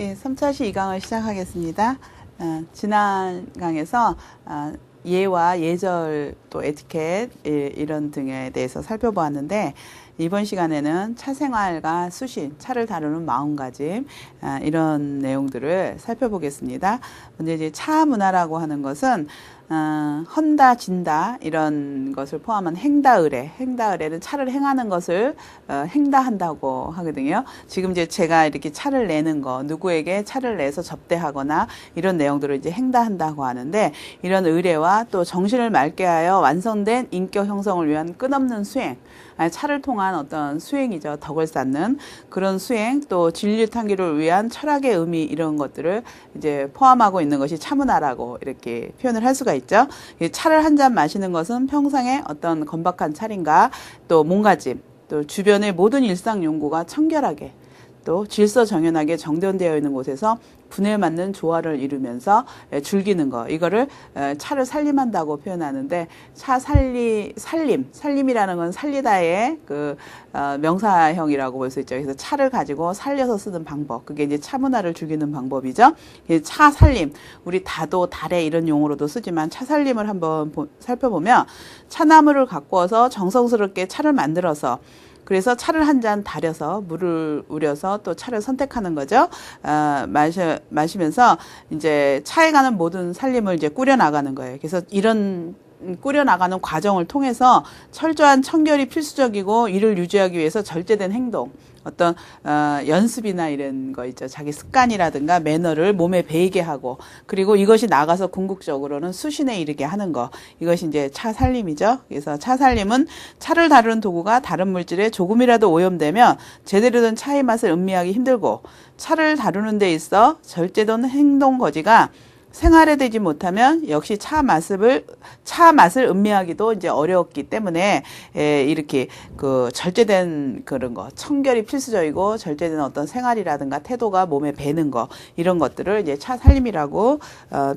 예, 3차시 2강을 시작하겠습니다. 지난 강에서 예와 예절 또 에티켓 이런 등에 대해서 살펴보았는데 이번 시간에는 차 생활과 수신, 차를 다루는 마음가짐 이런 내용들을 살펴보겠습니다. 먼저 이제 차 문화라고 하는 것은 헌다, 진다 이런 것을 포함한 행다의례, 행다의례는 차를 행하는 것을 행다한다고 하거든요. 지금 이제 제가 이렇게 차를 내는 거, 누구에게 차를 내서 접대하거나 이런 내용들을 이제 행다한다고 하는데, 이런 의례와 또 정신을 맑게 하여 완성된 인격 형성을 위한 끝없는 수행, 차를 통한 어떤 수행이죠. 덕을 쌓는 그런 수행, 또 진리 탐기를 위한 철학의 의미, 이런 것들을 이제 포함하고 있는 것이 차문화라고 이렇게 표현을 할 수가 있죠. 차를 한 잔 마시는 것은 평상의 어떤 건박한 차림과 또 몸가짐, 또 주변의 모든 일상 용구가 청결하게 또 질서정연하게 정돈되어 있는 곳에서 분에 맞는 조화를 이루면서 즐기는 거, 이거를 차를 살림한다고 표현하는데, 차 살림이라는 건 살리다의 그 명사형이라고 볼 수 있죠. 그래서 차를 가지고 살려서 쓰는 방법, 그게 이제 차 문화를 즐기는 방법이죠. 차 살림, 우리 다도 달에 이런 용어로도 쓰지만 차 살림을 한번 살펴보면, 차나무를 갖고 와서 정성스럽게 차를 만들어서, 그래서 차를 한 잔 달여서 물을 우려서 또 차를 선택하는 거죠. 마시면서 이제 차에 가는 모든 살림을 이제 꾸려 나가는 거예요. 그래서 이런 꾸려 나가는 과정을 통해서 철저한 청결이 필수적이고, 이를 유지하기 위해서 절제된 행동, 어떤 연습이나 이런 거 있죠. 자기 습관이라든가 매너를 몸에 배이게 하고, 그리고 이것이 나가서 궁극적으로는 수신에 이르게 하는 거, 이것이 이제 차 살림이죠. 그래서 차 살림은 차를 다루는 도구가 다른 물질에 조금이라도 오염되면 제대로 된 차의 맛을 음미하기 힘들고, 차를 다루는 데 있어 절제된 행동 거지가 생활에 되지 못하면 역시 차 맛을 음미하기도 이제 어려웠기 때문에 이렇게 그 절제된 그런 거, 청결이 필수적이고 절제된 어떤 생활이라든가 태도가 몸에 배는 거, 이런 것들을 이제 차 살림이라고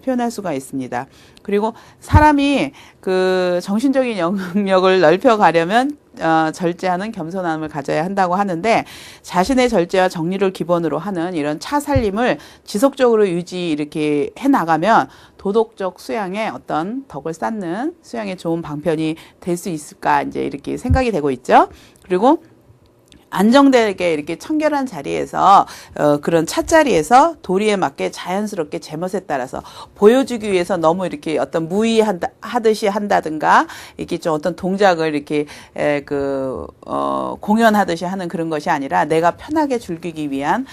표현할 수가 있습니다. 그리고 사람이 그 정신적인 영역을 넓혀가려면 절제하는 겸손함을 가져야 한다고 하는데, 자신의 절제와 정리를 기본으로 하는 이런 차 살림을 지속적으로 이렇게 해 나가면 도덕적 수양에 어떤 덕을 쌓는 수양에 좋은 방편이 될 수 있을까, 이제 이렇게 생각이 되고 있죠. 그리고 안정되게 이렇게 청결한 자리에서 그런 찻자리에서 도리에 맞게 자연스럽게 제멋에 따라서 보여주기 위해서 너무 이렇게 어떤 무의하듯이 한다든가, 이렇게 좀 어떤 동작을 이렇게 공연하듯이 하는 그런 것이 아니라 내가 편하게 즐기기 위한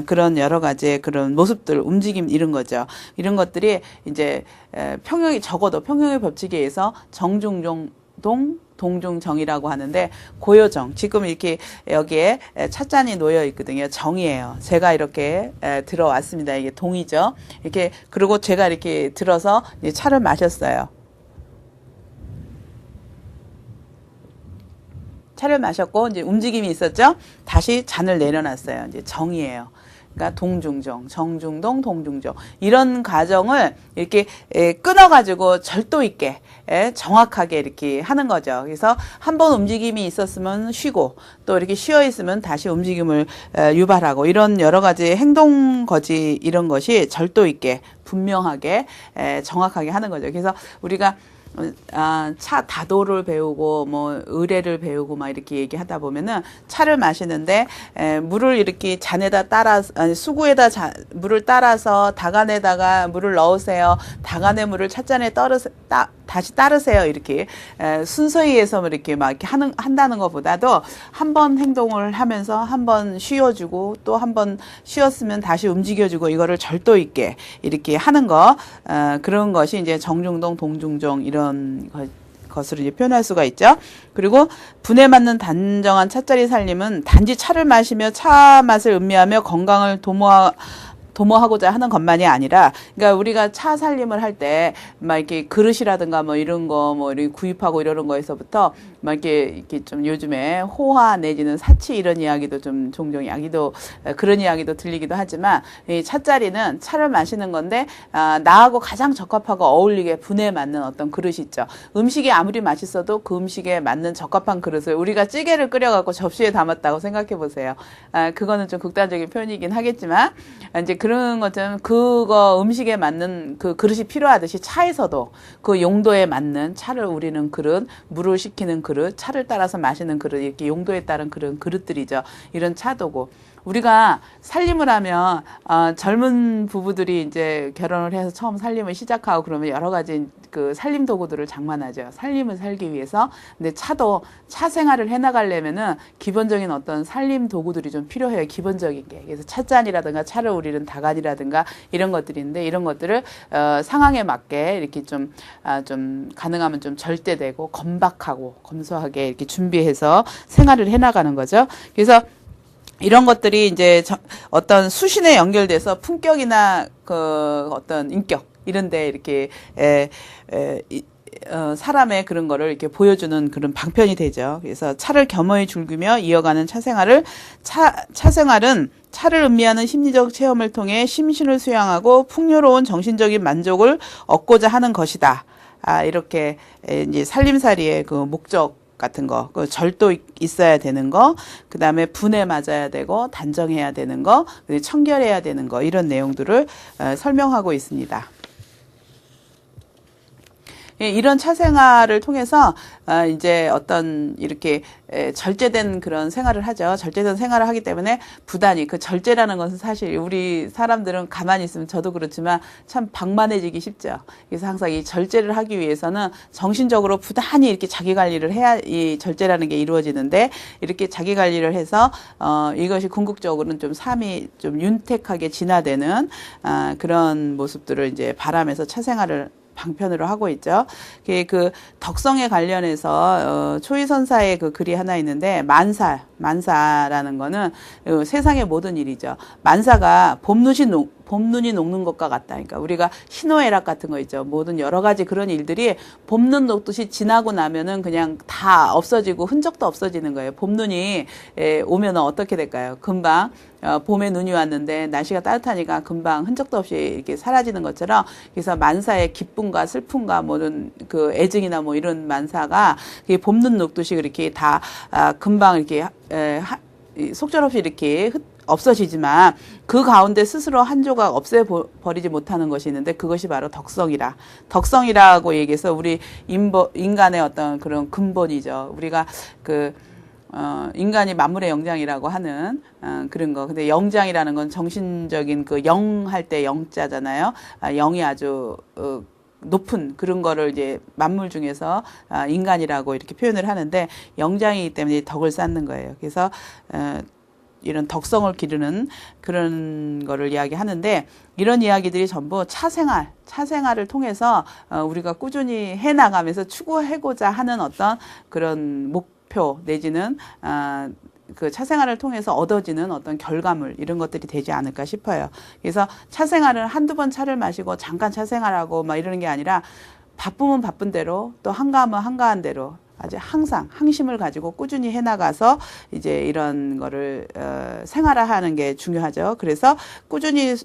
그런 여러 가지의 그런 모습들, 움직임, 이런 거죠. 이런 것들이 이제 적어도 평형의 법칙에 의해서 동중정이라고 하는데, 고요정, 지금 이렇게 여기에 찻잔이 놓여 있거든요. 정이에요. 제가 이렇게 들어왔습니다. 이게 동이죠. 이렇게, 그리고 제가 이렇게 들어서 이제 차를 마셨어요. 차를 마셨고 이제 움직임이 있었죠. 다시 잔을 내려놨어요. 이제 정이에요. 그러니까 동중정, 정중동, 동중정, 이런 과정을 이렇게 끊어가지고 절도 있게 정확하게 이렇게 하는 거죠. 그래서 한번 움직임이 있었으면 쉬고, 또 이렇게 쉬어 있으면 다시 움직임을 유발하고, 이런 여러 가지 행동 거지, 이런 것이 절도 있게 분명하게 정확하게 하는 거죠. 그래서 우리가 차 다도를 배우고 뭐 의례를 배우고 막 이렇게 얘기하다 보면은, 차를 마시는데 물을 이렇게 잔에다 수구에다 물을 따라서 다간에다가 물을 넣으세요. 다간의 물을 찻잔에 다시 따르세요. 이렇게 순서에 의해서 이렇게 막 이렇게 한다는 것보다도, 한 번 행동을 하면서 한 번 쉬어주고, 또 한 번 쉬었으면 다시 움직여주고, 이거를 절도 있게 이렇게 하는 거, 그런 것이 이제 정중동, 동중정, 이런 것으로 이제 표현할 수가 있죠. 그리고 분에 맞는 단정한 찻자리 살림은 단지 차를 마시며 차 맛을 음미하며 건강을 도모하고자 하는 것만이 아니라, 그러니까 우리가 차 살림을 할 때 막 이렇게 그릇이라든가 뭐 이런 거 뭐 이렇게 구입하고 이러는 거에서부터 막 이렇게 좀 요즘에 호화 내지는 사치 이런 이야기도 좀 종종 이야기도 그런 이야기도 들리기도 하지만, 이 찻자리는 차를 마시는 건데 나하고 가장 적합하고 어울리게 분에 맞는 어떤 그릇이 있죠. 음식이 아무리 맛있어도 그 음식에 맞는 적합한 그릇을, 우리가 찌개를 끓여갖고 접시에 담았다고 생각해 보세요. 그거는 좀 극단적인 표현이긴 하겠지만, 이제 그런 것처럼 그거 음식에 맞는 그 그릇이 필요하듯이 차에서도 그 용도에 맞는 차를 우리는 그릇, 물을 식히는 그릇, 차를 따라서 마시는 그릇, 이렇게 용도에 따른 그런 그릇들이죠. 이런 차도고. 우리가 살림을 하면 젊은 부부들이 이제 결혼을 해서 처음 살림을 시작하고 그러면 여러 가지 그 살림 도구들을 장만하죠. 살림을 살기 위해서. 근데 차도 차 생활을 해나가려면은 기본적인 어떤 살림 도구들이 좀 필요해요. 기본적인 게. 그래서 찻잔이라든가 차를 우리는 다간이라든가 이런 것들이 있는데, 이런 것들을 상황에 맞게 이렇게 좀 가능하면 좀 절대되고 건박하고 검소하게 이렇게 준비해서 생활을 해나가는 거죠. 그래서 이런 것들이 이제 어떤 수신에 연결돼서 품격이나 그 어떤 인격 이런데 이렇게 사람의 그런 거를 이렇게 보여주는 그런 방편이 되죠. 그래서 차를 겸허히 즐기며 이어가는 차 생활은 차를 음미하는 심리적 체험을 통해 심신을 수양하고 풍요로운 정신적인 만족을 얻고자 하는 것이다. 이렇게 이제 살림살이의 그 목적 같은 거, 그 절도 있어야 되는 거, 그 다음에 분에 맞아야 되고, 단정해야 되는 거, 청결해야 되는 거, 이런 내용들을 설명하고 있습니다. 이런 차 생활을 통해서 이제 어떤 이렇게 절제된 그런 생활을 하죠. 절제된 생활을 하기 때문에 부단히, 그 절제라는 것은 사실 우리 사람들은 가만히 있으면 저도 그렇지만 참 방만해지기 쉽죠. 그래서 항상 이 절제를 하기 위해서는 정신적으로 부단히 이렇게 자기 관리를 해야 이 절제라는 게 이루어지는데, 이렇게 자기 관리를 해서 이것이 궁극적으로는 좀 삶이 좀 윤택하게 진화되는 그런 모습들을 이제 바라면서 차 생활을 방편으로 하고 있죠. 그 덕성에 관련해서 초이선사의 그 글이 하나 있는데, 만사라는 거는 세상의 모든 일이죠. 만사가 봄눈이 녹는 것과 같다. 그러니까 우리가 희노애락 같은 거 있죠. 모든 여러 가지 그런 일들이 봄눈 녹듯이 지나고 나면은 그냥 다 없어지고 흔적도 없어지는 거예요. 봄눈이 오면은 어떻게 될까요? 금방 봄에 눈이 왔는데 날씨가 따뜻하니까 금방 흔적도 없이 이렇게 사라지는 것처럼, 그래서 만사의 기쁨과 슬픔과 모든 그 애증이나 뭐 이런 만사가 봄눈 녹듯이 그렇게 다 금방 이렇게 속절없이 이렇게 없어지지만, 그 가운데 스스로 한 조각 없애버리지 못하는 것이 있는데, 그것이 바로 덕성이라고 얘기해서 우리 인간의 어떤 그런 근본이죠. 우리가 인간이 만물의 영장이라고 하는 그런 거. 근데 영장이라는 건 정신적인 그 영 할 때 영자잖아요. 영이 아주 높은 그런 거를 이제 만물 중에서 인간이라고 이렇게 표현을 하는데, 영장이기 때문에 덕을 쌓는 거예요. 그래서 이런 덕성을 기르는 그런 거를 이야기하는데, 이런 이야기들이 전부 차 생활을 통해서 우리가 꾸준히 해나가면서 추구하고자 하는 어떤 그런 목표 내지는 그 차 생활을 통해서 얻어지는 어떤 결과물, 이런 것들이 되지 않을까 싶어요. 그래서 차 생활은 한두 번 차를 마시고 잠깐 차 생활하고 막 이러는 게 아니라, 바쁘면 바쁜 대로, 또 한가하면 한가한 대로 아주 항상 항심을 가지고 꾸준히 해나가서 이제 이런 거를 생활화하는 게 중요하죠. 그래서 꾸준히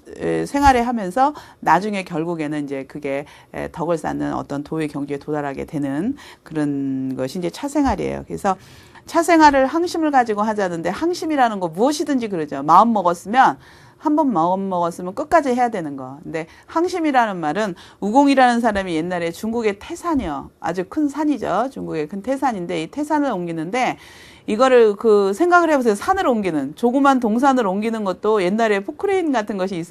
생활을 하면서 나중에 결국에는 이제 그게 덕을 쌓는 어떤 도의 경지에 도달하게 되는 그런 것이 이제 차 생활이에요. 그래서 차 생활을 항심을 가지고 하자는데, 항심이라는 거 무엇이든지 그러죠. 마음 먹었으면, 한 번 마음 먹었으면 끝까지 해야 되는 거. 근데 항심이라는 말은, 우공이라는 사람이 옛날에 중국의 태산이요. 아주 큰 산이죠. 중국의 큰 태산인데, 이 태산을 옮기는데, 이거를 생각을 해보세요. 산을 옮기는, 조그만 동산을 옮기는 것도 옛날에 포크레인 같은 것이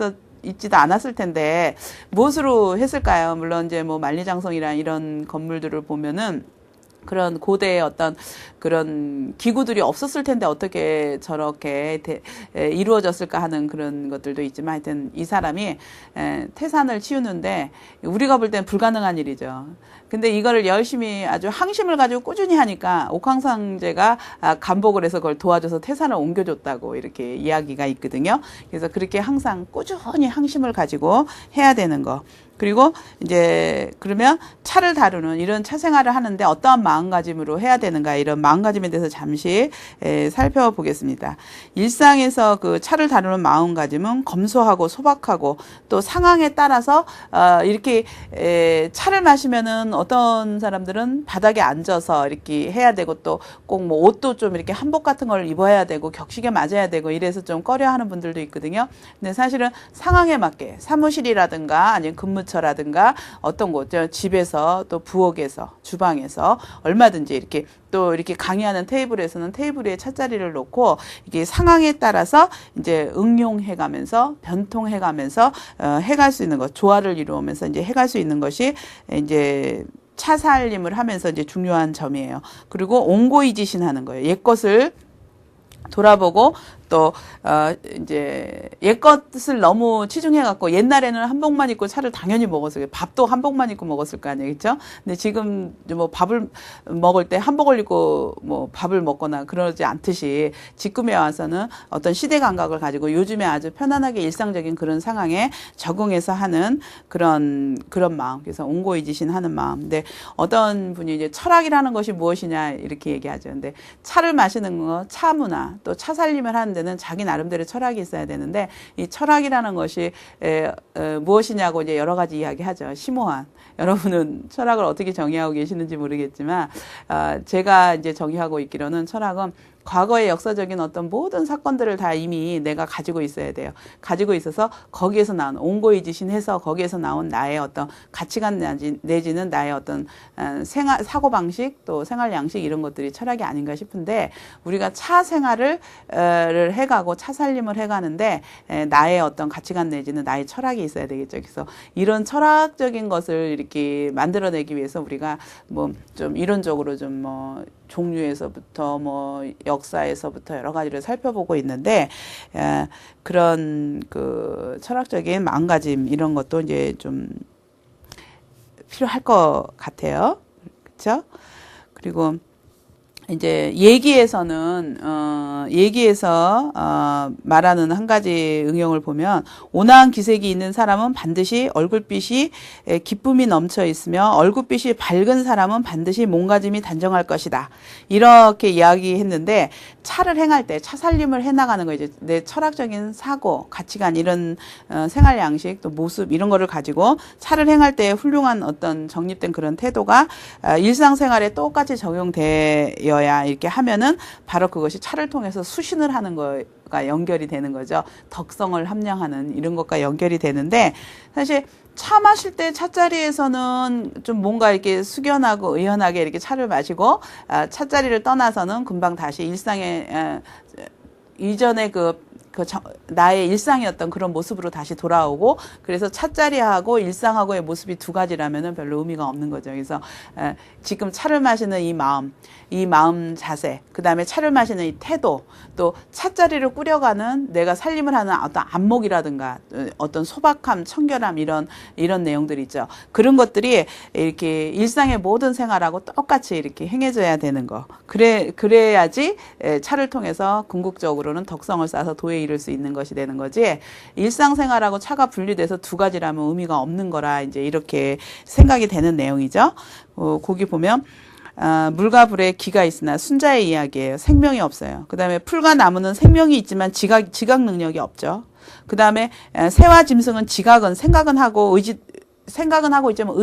있지도 않았을 텐데, 무엇으로 했을까요? 물론 이제 뭐 만리장성이란 이런 건물들을 보면은, 그런 고대의 어떤 그런 기구들이 없었을 텐데 어떻게 저렇게 이루어졌을까 하는 그런 것들도 있지만 하여튼 이 사람이 태산을 치우는데 우리가 볼 땐 불가능한 일이죠. 근데 이거를 열심히 아주 항심을 가지고 꾸준히 하니까 옥황상제가 감복을 해서 그걸 도와줘서 태산을 옮겨줬다고 이렇게 이야기가 있거든요. 그래서 그렇게 항상 꾸준히 항심을 가지고 해야 되는 거. 그리고 이제 그러면 차를 다루는 이런 차 생활을 하는데 어떠한 마음가짐으로 해야 되는가 이런 마음가짐에 대해서 잠시 살펴보겠습니다. 일상에서 그 차를 다루는 마음가짐은 검소하고 소박하고 또 상황에 따라서 이렇게 차를 마시면은 어떤 사람들은 바닥에 앉아서 이렇게 해야 되고 또 꼭 뭐 옷도 좀 이렇게 한복 같은 걸 입어야 되고 격식에 맞아야 되고 이래서 좀 꺼려하는 분들도 있거든요. 근데 사실은 상황에 맞게 사무실이라든가 아니면 근무처라든가 어떤 곳, 집에서 또 부엌에서 주방에서 얼마든지 이렇게 또 이렇게 강의하는 테이블에서는 테이블 위에 찻자리를 놓고 이게 상황에 따라서 이제 응용해가면서 변통해가면서 해갈 수 있는 것, 조화를 이루면서 이제 해갈 수 있는 것이 이제 차살림을 하면서 이제 중요한 점이에요. 그리고 옹고이지신하는 거예요. 옛것을 돌아보고 또 이제 옛것을 너무 치중해갖고 옛날에는 한복만 입고 차를 당연히 먹었어요. 밥도 한복만 입고 먹었을 거 아니에요, 그렇죠? 근데 지금 뭐 밥을 먹을 때 한복을 입고 뭐 밥을 먹거나 그러지 않듯이 지금에 와서는 어떤 시대 감각을 가지고 요즘에 아주 편안하게 일상적인 그런 상황에 적응해서 하는 그런 마음. 그래서 옹고이지신하는 마음. 근데 어떤 분이 이제 철학이라는 것이 무엇이냐 이렇게 얘기하죠. 근데 차를 마시는 거, 차 문화, 또 차 살림을 하는 데는 자기 나름대로 철학이 있어야 되는데 이 철학이라는 것이 무엇이냐고 이제 여러 가지 이야기하죠. 심오한. 여러분은 철학을 어떻게 정의하고 계시는지 모르겠지만 제가 이제 정의하고 있기로는 철학은 과거의 역사적인 어떤 모든 사건들을 다 이미 내가 가지고 있어야 돼요. 가지고 있어서 거기에서 나온 옹고이지신해서 거기에서 나온 나의 어떤 가치관 내지는 나의 어떤 사고방식 또 생활 양식 이런 것들이 철학이 아닌가 싶은데 우리가 차 생활을 해가고 차 살림을 해가는데 나의 어떤 가치관 내지는 나의 철학이 있어야 되겠죠. 그래서 이런 철학적인 것을 이렇게 만들어내기 위해서 우리가 뭐 좀 이론적으로 좀 뭐 종류에서부터 뭐 역사에서부터 여러 가지를 살펴보고 있는데 그런 그 철학적인 마음가짐 이런 것도 이제 좀 필요할 것 같아요. 그렇죠? 그리고 이제 얘기에서는 말하는 한 가지 응용을 보면 온화한 기색이 있는 사람은 반드시 얼굴빛이 기쁨이 넘쳐 있으며 얼굴빛이 밝은 사람은 반드시 몸가짐이 단정할 것이다. 이렇게 이야기했는데 차를 행할 때 차 살림을 해나가는 거 이제 내 철학적인 사고, 가치관 이런 생활 양식 또 모습 이런 거를 가지고 차를 행할 때 훌륭한 어떤 정립된 그런 태도가 일상생활에 똑같이 적용되어 이렇게 하면은 바로 그것이 차를 통해서 수신을 하는 거가 연결이 되는 거죠. 덕성을 함량하는 이런 것과 연결이 되는데 사실 차 마실 때 차자리에서는 좀 뭔가 이렇게 숙연하고 의연하게 이렇게 차를 마시고 차자리를 떠나서는 금방 다시 일상에 이전에 나의 일상이었던 그런 모습으로 다시 돌아오고 그래서 차자리하고 일상하고의 모습이 두 가지라면은 별로 의미가 없는 거죠. 그래서 지금 차를 마시는 이 마음 자세, 그 다음에 차를 마시는 이 태도, 또 차자리를 꾸려가는 내가 살림을 하는 어떤 안목이라든가 어떤 소박함, 청결함 이런 내용들이 있죠. 그런 것들이 이렇게 일상의 모든 생활하고 똑같이 이렇게 행해져야 되는 거. 그래야지 차를 통해서 궁극적으로는 덕성을 쌓아서 도에 이룰 수 있는 것이 되는 거지. 일상생활하고 차가 분리돼서 두 가지라면 의미가 없는 거라 이제 이렇게 생각이 되는 내용이죠. 거기 보면 물과 불에 기가 있으나 순자의 이야기예요. 생명이 없어요. 그 다음에 풀과 나무는 생명이 있지만 지각 능력이 없죠. 그 다음에 새와 짐승은 생각은 하고 있지만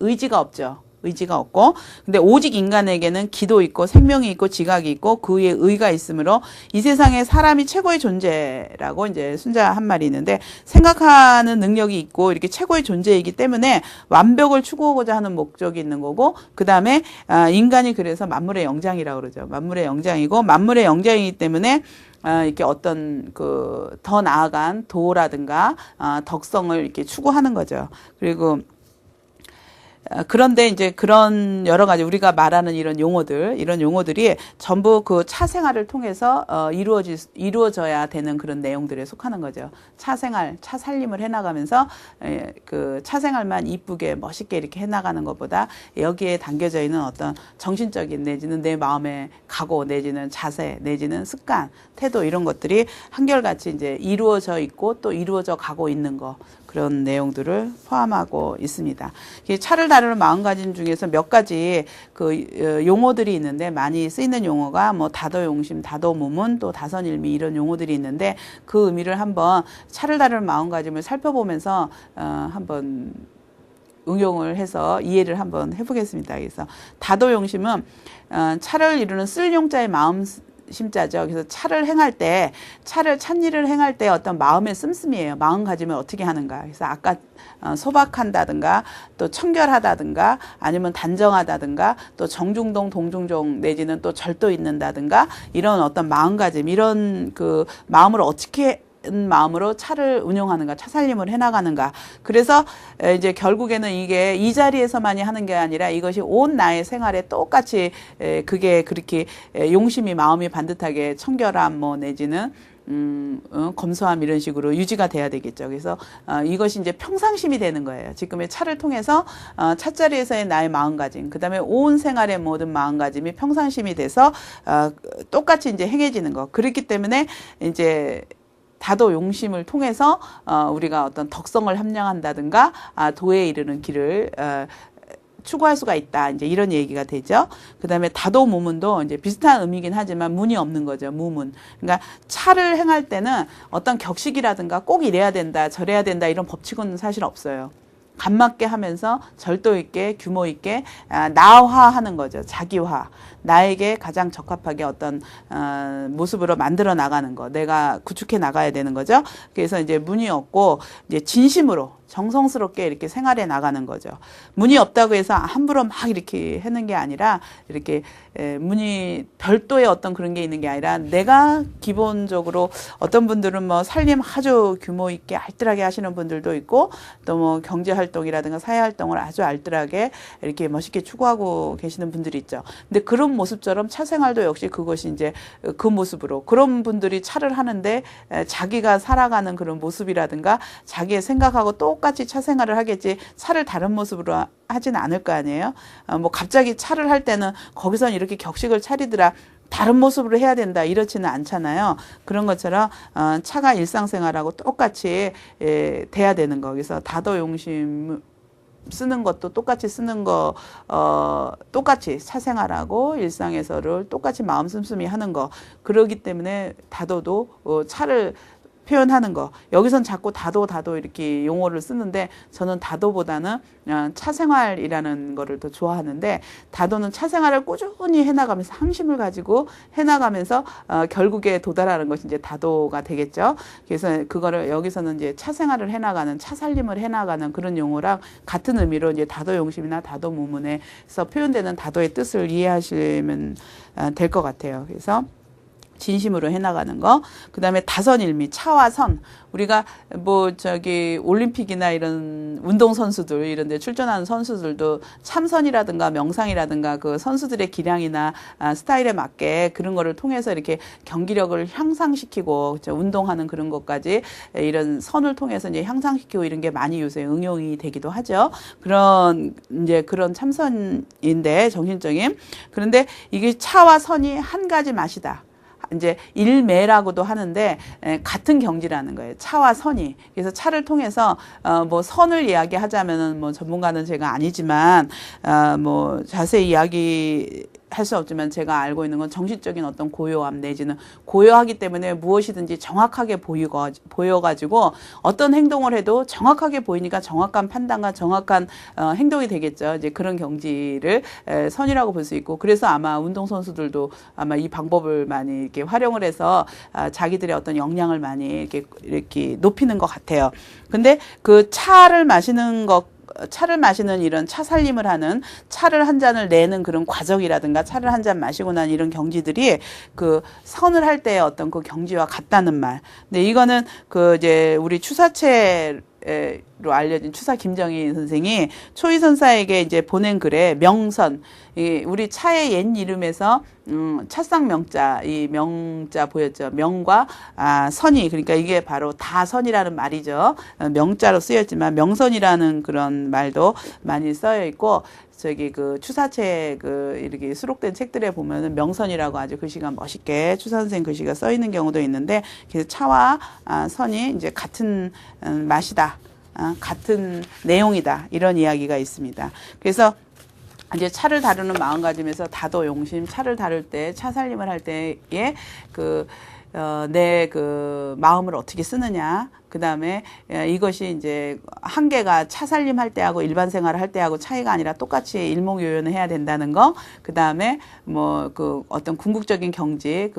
의지가 없죠. 의지가 없고 근데 오직 인간에게는 기도 있고 생명이 있고 지각이 있고 그 위에 의가 있으므로 이 세상에 사람이 최고의 존재라고 이제 순자 한 말이 있는데 생각하는 능력이 있고 이렇게 최고의 존재이기 때문에 완벽을 추구하고자 하는 목적이 있는 거고 그 다음에 인간이 그래서 만물의 영장이라고 그러죠. 만물의 영장이고 만물의 영장이기 때문에 이렇게 어떤 더 나아간 도라든가 덕성을 이렇게 추구하는 거죠. 그리고 그런데 이제 그런 여러 가지 우리가 말하는 이런 용어들이 전부 그 차 생활을 통해서 이루어져야 되는 그런 내용들에 속하는 거죠. 차 생활, 차 살림을 해나가면서 그 차 생활만 이쁘게 멋있게 이렇게 해나가는 것보다 여기에 담겨져 있는 어떤 정신적인 내지는 내 마음의 각오 내지는 자세 내지는 습관, 태도 이런 것들이 한결같이 이제 이루어져 있고 또 이루어져 가고 있는 거. 그런 내용들을 포함하고 있습니다. 차를 다루는 마음가짐 중에서 몇 가지 그 용어들이 있는데 많이 쓰이는 용어가 뭐 다도용심, 다도무문, 또 다선일미 이런 용어들이 있는데 그 의미를 한번 차를 다루는 마음가짐을 살펴보면서 한번 응용을 해서 이해를 한번 해보겠습니다. 그래서 다도용심은 차를 이루는 쓸 용자의 마음 심자죠. 그래서 차를 행할 때, 찻일을 행할 때 어떤 마음의 씀씀이에요. 마음가짐을 어떻게 하는가. 그래서 아까 소박한다든가 또 청결하다든가 아니면 단정하다든가 또 정중동, 동중종 내지는 또 절도 있는다든가 이런 어떤 마음가짐, 이런 그 마음을 어떻게 마음으로 차를 운영하는가, 차 살림을 해나가는가. 그래서 이제 결국에는 이게 이 자리에서만이 하는 게 아니라 이것이 온 나의 생활에 똑같이 그게 그렇게 용심이 마음이 반듯하게 청결함 뭐 내지는 검소함 이런 식으로 유지가 돼야 되겠죠. 그래서 이것이 이제 평상심이 되는 거예요. 지금의 차를 통해서 차자리에서의 나의 마음가짐, 그 다음에 온 생활의 모든 마음가짐이 평상심이 돼서 똑같이 이제 행해지는 거. 그렇기 때문에 이제 다도용심을 통해서 우리가 어떤 덕성을 함량한다든가 도에 이르는 길을 추구할 수가 있다. 이제 이런 얘기가 되죠. 그 다음에 다도무문도 이제 비슷한 의미긴 하지만 문이 없는 거죠. 무문. 그러니까 차를 행할 때는 어떤 격식이라든가 꼭 이래야 된다, 저래야 된다 이런 법칙은 사실 없어요. 감맞게 하면서 절도 있게 규모 있게 나화하는 거죠. 자기화. 나에게 가장 적합하게 어떤 모습으로 만들어 나가는 거. 내가 구축해 나가야 되는 거죠. 그래서 이제 문이 없고 이제 진심으로 정성스럽게 이렇게 생활해 나가는 거죠. 문이 없다고 해서 함부로 막 이렇게 하는 게 아니라 이렇게 문이 별도의 어떤 그런 게 있는 게 아니라 내가 기본적으로 어떤 분들은 뭐 살림 아주 규모 있게 알뜰하게 하시는 분들도 있고 또 뭐 경제 활동이라든가 사회 활동을 아주 알뜰하게 이렇게 멋있게 추구하고 계시는 분들이 있죠. 근데 그런 모습처럼 차 생활도 역시 그것이 이제 그 모습으로 그런 분들이 차를 하는데 자기가 살아가는 그런 모습이라든가 자기의 생각하고 똑같이 차 생활을 하겠지 차를 다른 모습으로 하지는 않을 거 아니에요. 뭐 갑자기 차를 할 때는 거기선 이렇게 격식을 차리더라. 다른 모습으로 해야 된다 이렇지는 않잖아요. 그런 것처럼 차가 일상생활하고 똑같이 돼야 되는 거. 그래서 다도용심 쓰는 것도 똑같이 쓰는 거, 똑같이 사생활하고 일상에서를 똑같이 마음 씀씀이 하는 거. 그러기 때문에 다도도 차를 표현하는 거. 여기선 자꾸 다도 이렇게 용어를 쓰는데 저는 다도보다는 차생활이라는 거를 더 좋아하는데 다도는 차생활을 꾸준히 해나가면서 항심을 가지고 해나가면서 결국에 도달하는 것이 이제 다도가 되겠죠. 그래서 그거를 여기서는 이제 차생활을 해나가는 차살림을 해나가는 그런 용어랑 같은 의미로 이제 다도용심이나 다도무문에서 표현되는 다도의 뜻을 이해하시면 될 것 같아요. 그래서 진심으로 해나가는 거. 그 다음에 다선일미, 차와 선. 우리가 뭐 저기 올림픽이나 이런 운동선수들 이런 데 출전하는 선수들도 참선이라든가 명상이라든가 그 선수들의 기량이나 스타일에 맞게 그런 거를 통해서 이렇게 경기력을 향상시키고 운동하는 그런 것까지 이런 선을 통해서 이제 향상시키고 이런 게 많이 요새 응용이 되기도 하죠. 그런 이제 그런 참선인데 정신적인. 그런데 이게 차와 선이 한 가지 맛이다. 이제 일매라고도 하는데 같은 경지라는 거예요. 차와 선이. 그래서 차를 통해서 뭐 선을 이야기하자면은 뭐 전문가는 제가 아니지만 뭐 자세히 이야기 할 수 없지만 제가 알고 있는 건 정신적인 어떤 고요함 내지는 고요하기 때문에 무엇이든지 정확하게 보여가지고 어떤 행동을 해도 정확하게 보이니까 정확한 판단과 정확한 행동이 되겠죠. 이제 그런 경지를 선이라고 볼 수 있고 그래서 아마 운동선수들도 아마 이 방법을 많이 이렇게 활용을 해서 자기들의 어떤 역량을 많이 이렇게 높이는 것 같아요. 근데 그 차를 마시는 이런 차 살림을 하는 차를 한 잔을 내는 그런 과정이라든가 차를 한 잔 마시고 난 이런 경지들이 그 선을 할 때의 어떤 그 경지와 같다는 말. 근데 이거는 그 이제 우리 추사체 로 알려진 추사 김정희 선생이 초이선사에게 이제 보낸 글에 명선, 우리 차의 옛 이름에서 차상 명자, 이 명자 보였죠. 명과 선이, 그러니까 이게 바로 다선이라는 말이죠. 명자로 쓰였지만 명선이라는 그런 말도 많이 쓰여 있고, 저기 그 추사책 이렇게 수록된 책들에 보면은 명선이라고 아주 글씨가 멋있게 추사 선생 글씨가 써 있는 경우도 있는데, 그래서 차와 선이 이제 같은 맛이다, 같은 내용이다, 이런 이야기가 있습니다. 그래서 이제 차를 다루는 마음가짐에서 다도 용심, 차를 다룰 때, 차 살림을 할 때에 내 마음을 어떻게 쓰느냐. 그 다음에 이것이 이제 한계가 차 살림할 때하고 일반 생활을 할 때하고 차이가 아니라 똑같이 일목요연을 해야 된다는 거. 그 다음에 어떤 궁극적인 경지,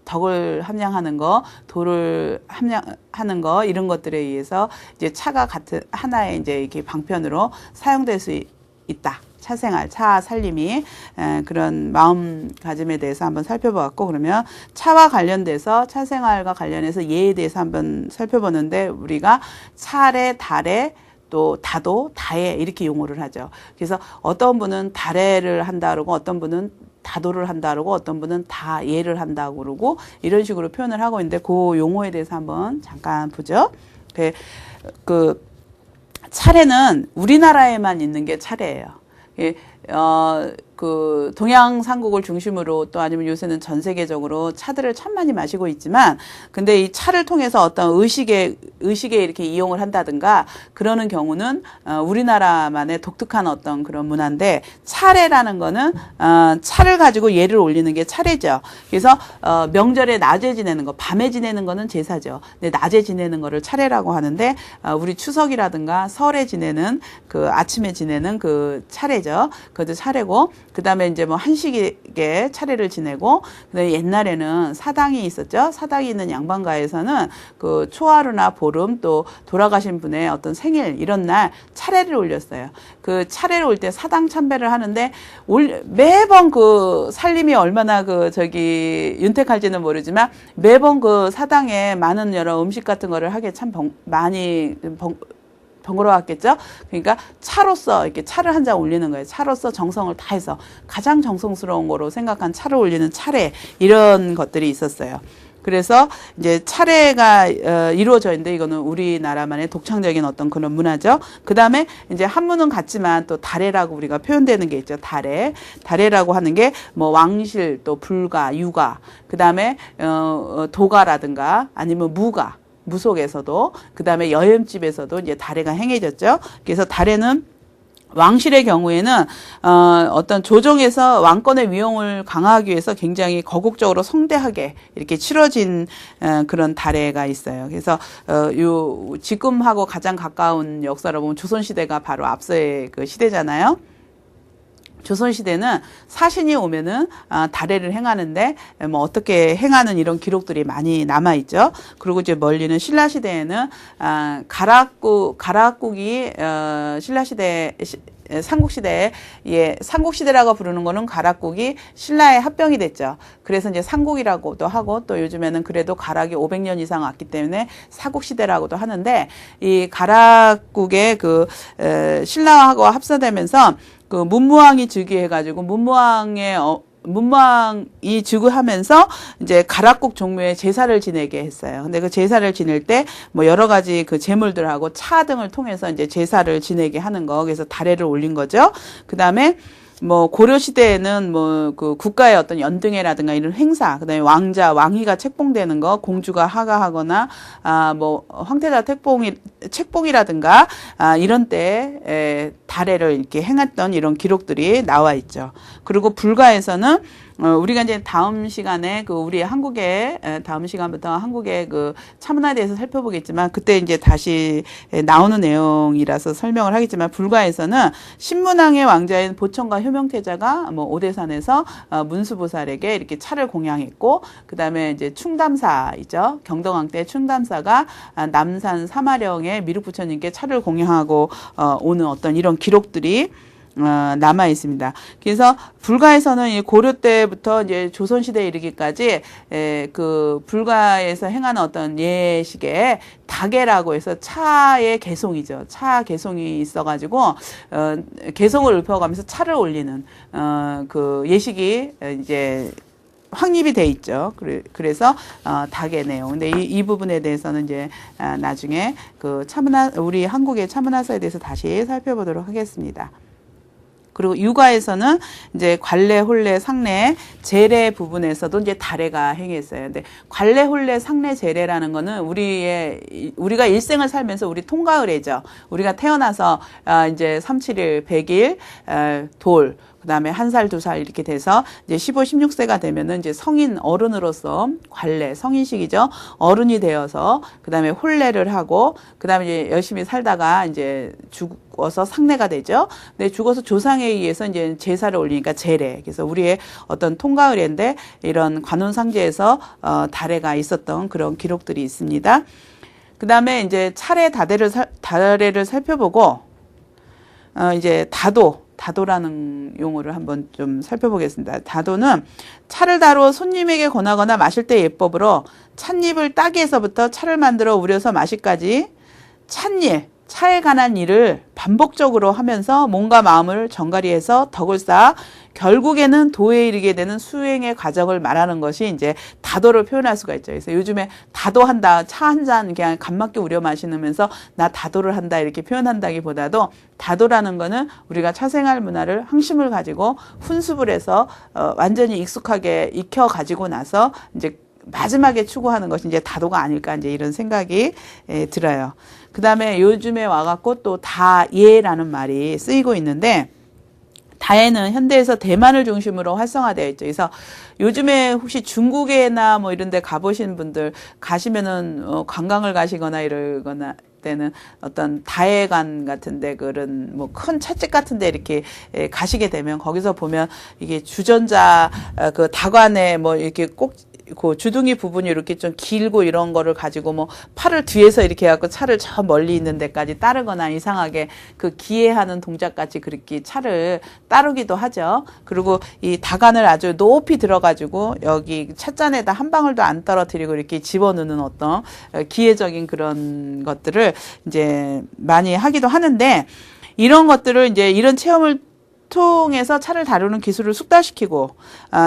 덕을 함량하는 거, 도를 함량하는 거, 이런 것들에 의해서 이제 차가 같은 하나의 이제 이렇게 방편으로 사용될 수 있다. 차 생활, 차 살림이, 그런 마음가짐에 대해서 한번 살펴보았고, 그러면 차와 관련돼서, 차 생활과 관련해서 예에 대해서 한번 살펴보는데, 우리가 차례, 달에, 또 다도, 다에 이렇게 용어를 하죠. 그래서 어떤 분은 달에를 한다 그러고, 어떤 분은 다도를 한다 그러고, 어떤 분은 다예를 한다고 그러고, 이런 식으로 표현을 하고 있는데, 그 용어에 대해서 한번 잠깐 보죠. 차례는 우리나라에만 있는 게 차례예요. 동양 삼국을 중심으로, 또 아니면 요새는 전 세계적으로 차들을 참 많이 마시고 있지만, 근데 이 차를 통해서 어떤 의식에 이렇게 이용을 한다든가 그러는 경우는 우리나라만의 독특한 어떤 그런 문화인데, 차례라는 거는 차를 가지고 예를 올리는 게 차례죠. 그래서 명절에 낮에 지내는 거, 밤에 지내는 거는 제사죠. 근데 낮에 지내는 거를 차례라고 하는데, 우리 추석이라든가 설에 지내는 아침에 지내는 차례죠. 그것도 차례고, 그 다음에 이제 한식에 차례를 지내고, 그다음에 옛날에는 사당이 있었죠. 사당이 있는 양반가에서는 초하루나 보름, 또 돌아가신 분의 어떤 생일, 이런 날 차례를 올렸어요. 그 차례를 올 때 사당 참배를 하는데, 매번 살림이 얼마나 윤택할지는 모르지만, 매번 사당에 많은 여러 음식 같은 거를 하기에 참 많이 번거로웠겠죠. 그러니까 차로서 이렇게 차를 한 잔 올리는 거예요. 차로서 정성을 다해서 가장 정성스러운 거로 생각한 차를 올리는 차례, 이런 것들이 있었어요. 그래서 이제 차례가 이루어져 있는데, 이거는 우리나라만의 독창적인 어떤 그런 문화죠. 그 다음에 이제 한문은 같지만 또 다례라고 우리가 표현되는 게 있죠. 다례라고 하는 게 왕실, 또 불가, 유가, 그 다음에 도가라든가 아니면 무속에서도, 그 다음에 여염집에서도 이제 다례가 행해졌죠. 그래서 다례는 왕실의 경우에는 어떤 조정에서 왕권의 위용을 강화하기 위해서 굉장히 거국적으로 성대하게 이렇게 치러진 그런 다례가 있어요. 그래서 지금하고 가장 가까운 역사로 보면 조선시대가 바로 앞서의 시대잖아요. 조선시대는 사신이 오면은 다례를 행하는데, 어떻게 행하는 이런 기록들이 많이 남아있죠. 그리고 이제 멀리는 신라시대에는 가락국이 신라시대, 삼국시대에, 삼국시대라고 부르는 거는 가락국이 신라에 합병이 됐죠. 그래서 이제 삼국이라고도 하고, 또 요즘에는 그래도 가락이 500년 이상 왔기 때문에 사국시대라고도 하는데, 이 가락국의 신라하고 합사되면서 문무왕이 즉위해가지고, 문무왕이 즉위하면서 이제 가락국 종묘에 제사를 지내게 했어요. 근데 그 제사를 지낼 때 여러 가지 제물들하고 차 등을 통해서 이제 제사를 지내게 하는 거. 그래서 다례를 올린 거죠. 그 다음에 고려 시대에는 국가의 어떤 연등회라든가 이런 행사, 그다음에 왕희가 책봉되는 거, 공주가 하가하거나 황태자 책봉이라든가 이런 때 다례를 이렇게 행했던 이런 기록들이 나와 있죠. 그리고 불가에서는 우리가 이제 다음 시간에 다음 시간부터 한국의 차문화에 대해서 살펴보겠지만, 그때 이제 다시 나오는 내용이라서 설명을 하겠지만, 불가에서는 신문왕의 왕자인 보청과 효명태자가 오대산에서 문수보살에게 이렇게 차를 공양했고, 그 다음에 이제 충담사이죠. 경동왕 때 충담사가 남산 사마령의 미륵부처님께 차를 공양하고 오는 어떤 이런 기록들이 남아 있습니다. 그래서 불가에서는 이 고려 때부터 이제 조선 시대에 이르기까지 그 불가에서 행하는 어떤 예식에 다계라고 해서 차의 개송이죠. 차 개송이 있어가지고 개송을 읊어가면서 차를 올리는 그 예식이 이제 확립이 돼 있죠. 그래서 닭의 내용. 근데 이 부분에 대해서는 이제 나중에 그 차문화 우리 한국의 차문화사에 대해서 다시 살펴보도록 하겠습니다. 그리고 육아에서는 이제 관례, 혼례, 상례, 제례 부분에서도 이제 다례가 행했어요. 근데 관례, 혼례, 상례, 제례라는 거는 우리가 일생을 살면서 우리 통가을애죠. 우리가 태어나서 이제 37일, 100일, 돌, 그다음에 1살, 2살 이렇게 돼서 이제 15, 16세가 되면은 이제 성인 어른으로서 관례, 성인식이죠. 어른이 되어서 그다음에 혼례를 하고 그다음에 이제 열심히 살다가 이제 죽어서 상례가 되죠. 근데 죽어서 조상에 의해서 이제 제사를 올리니까 제례. 그래서 우리의 어떤 통가을인데 이런 관혼상제에서 다례가 있었던 그런 기록들이 있습니다. 그다음에 이제 차례 다례를 살펴보고 이제 다도라는 용어를 한번 좀 살펴보겠습니다. 다도는 차를 다루어 손님에게 권하거나 마실 때 예법으로 찻잎을 따기에서부터 차를 만들어 우려서 마시까지 찻일, 차에 관한 일을 반복적으로 하면서 몸과 마음을 정갈이해서 덕을 쌓아 결국에는 도에 이르게 되는 수행의 과정을 말하는 것이 이제 다도를 표현할 수가 있죠. 그래서 요즘에 다도한다, 차 한 잔 그냥 간맞게 우려 마시면서 나 다도를 한다 이렇게 표현한다기보다도 다도라는 거는 우리가 차생활 문화를 항심을 가지고 훈습을 해서 완전히 익숙하게 익혀 가지고 나서 이제 마지막에 추구하는 것이 이제 다도가 아닐까 이제 이런 생각이 들어요. 그 다음에 요즘에 와갖고 또 다예라는 말이 쓰이고 있는데 다예는 현대에서 대만을 중심으로 활성화되어 있죠. 그래서 요즘에 혹시 중국에나 뭐 이런 데 가보신 분들 가시면은 관광을 가시거나 이러거나 때는 어떤 다예관 같은데 그런 뭐 큰 찻집 같은데 이렇게 가시게 되면 거기서 보면 이게 주전자 그 다관에 뭐 이렇게 꼭 그 주둥이 부분이 이렇게 좀 길고 이런 거를 가지고 뭐 팔을 뒤에서 이렇게 해갖고 차를 저 멀리 있는 데까지 따르거나 이상하게 그 기회하는 동작같이 그렇게 차를 따르기도 하죠. 그리고 이 다관을 아주 높이 들어가지고 여기 찻잔에다 한 방울도 안 떨어뜨리고 이렇게 집어넣는 어떤 기회적인 그런 것들을 이제 많이 하기도 하는데 이런 것들을 이제 이런 체험을 통해서 차를 다루는 기술을 숙달시키고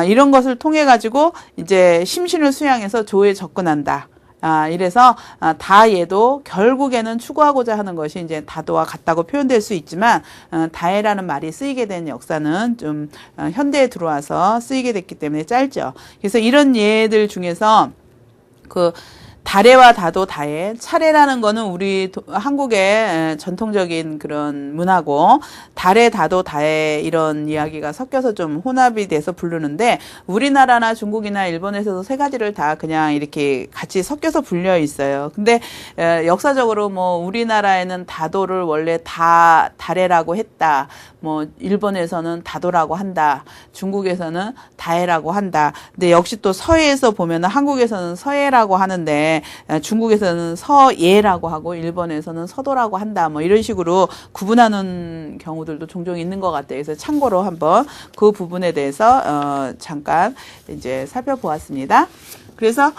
이런 것을 통해 가지고 이제 심신을 수양해서 조에 접근한다. 이래서 다예도 결국에는 추구하고자 하는 것이 이제 다도와 같다고 표현될 수 있지만 다예라는 말이 쓰이게 된 역사는 좀 현대에 들어와서 쓰이게 됐기 때문에 짧죠. 그래서 이런 예들 중에서 그 다례와 다도 다예, 차례라는 거는 우리 한국의 전통적인 그런 문화고 다례, 다도, 다예 이런 이야기가 섞여서 좀 혼합이 돼서 부르는데 우리나라나 중국이나 일본에서도 세 가지를 다 그냥 이렇게 같이 섞여서 불려 있어요. 근데 역사적으로 뭐 우리나라에는 다도를 원래 다례라고 했다. 뭐 일본에서는 다도라고 한다. 중국에서는 다예라고 한다. 근데 역시 또 서예에서 보면은 한국에서는 서예라고 하는데 중국에서는 서예라고 하고 일본에서는 서도라고 한다. 뭐 이런 식으로 구분하는 경우들도 종종 있는 것 같아요. 그래서 참고로 한번 그 부분에 대해서 잠깐 이제 살펴보았습니다. 그래서